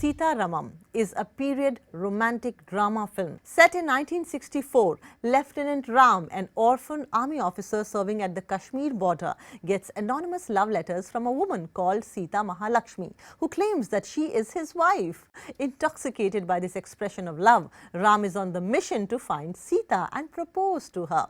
Sita Ramam is a period romantic drama film. Set in 1964, Lieutenant Ram, an orphan army officer serving at the Kashmir border, gets anonymous love letters from a woman called Sita Mahalakshmi, who claims that she is his wife. Intoxicated by this expression of love, Ram is on the mission to find Sita and propose to her.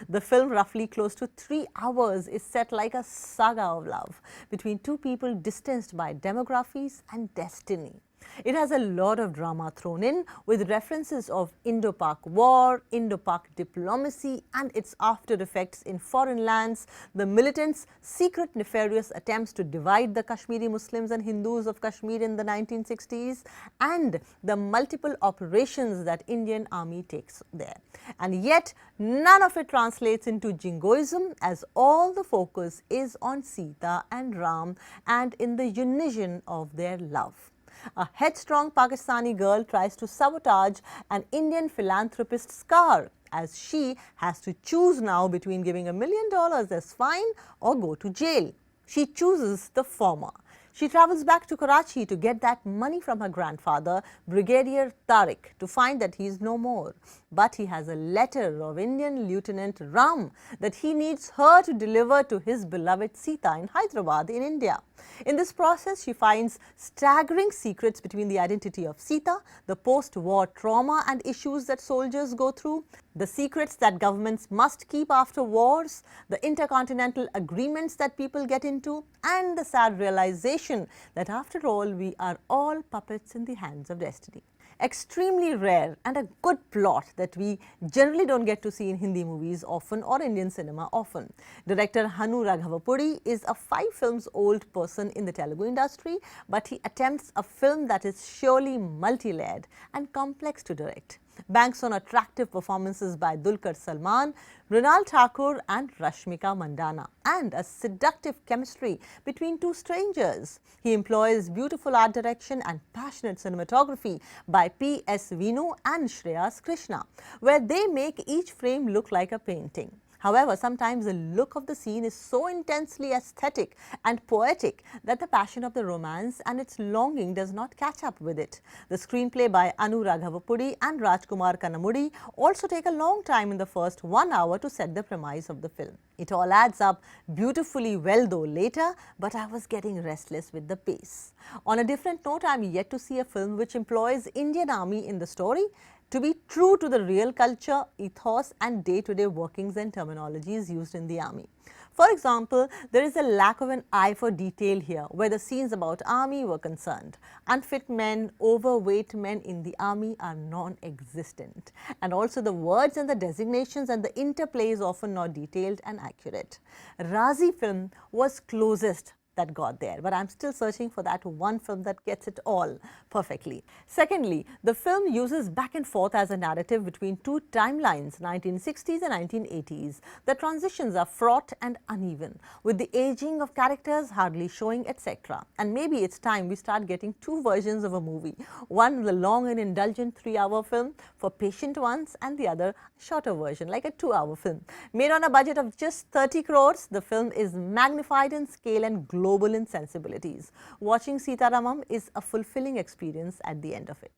The film, roughly close to 3 hours, is set like a saga of love between two people distanced by demographies and destiny. It has a lot of drama thrown in, with references of Indo-Pak war, Indo-Pak diplomacy and its after effects in foreign lands, the militants' secret nefarious attempts to divide the Kashmiri Muslims and Hindus of Kashmir in the 1960s, and the multiple operations that Indian army takes there. And yet, none of it translates into jingoism, as all the focus is on Sita and Ram and in the unison of their love. A headstrong Pakistani girl tries to sabotage an Indian philanthropist's car, as she has to choose now between giving $1 million as fine or go to jail. She chooses the former. She travels back to Karachi to get that money from her grandfather, Brigadier Tariq, to find that he is no more. But he has a letter of Indian Lieutenant Ram that he needs her to deliver to his beloved Sita in Hyderabad in India. In this process, she finds staggering secrets between the identity of Sita, the post-war trauma and issues that soldiers go through, the secrets that governments must keep after wars, the intercontinental agreements that people get into, and the sad realization that after all, we are all puppets in the hands of destiny. Extremely rare and a good plot that we generally don't get to see in Hindi movies often or Indian cinema often. Director Hanu Raghavapudi is a 5 films old person in the Telugu industry, but he attempts a film that is surely multi-layered and complex to direct. Banks on attractive performances by Dulquer Salmaan, Mrunal Thakur and Rashmika Mandanna, and a seductive chemistry between two strangers. He employs beautiful art direction and passionate cinematography by P.S. Vinu and Shreyas Krishna, where they make each frame look like a painting. However, sometimes the look of the scene is so intensely aesthetic and poetic that the passion of the romance and its longing does not catch up with it. The screenplay by Hanu Raghavapudi and Rajkumar Kannamudi also take a long time in the first 1 hour to set the premise of the film. It all adds up beautifully well though later, but I was getting restless with the pace. On a different note, I am yet to see a film which employs Indian Army in the story to be true to the real culture, ethos and day-to-day workings and terminologies used in the army. For example, there is a lack of an eye for detail here where the scenes about army were concerned. Unfit men, overweight men in the army are non-existent. And also the words and the designations and the interplay is often not detailed and accurate. Razi film was closest that got there, but I'm still searching for that one film that gets it all perfectly. Secondly, the film uses back and forth as a narrative between two timelines, 1960s and 1980s. The transitions are fraught and uneven, with the aging of characters hardly showing, etc. And maybe it's time we start getting 2 versions of a movie. One, the long and indulgent 3-hour film for patient ones, and the other, shorter version, like a 2-hour film. Made on a budget of just 30 crores, the film is magnified in scale and global in sensibilities. Watching Sita Ramam is a fulfilling experience at the end of it.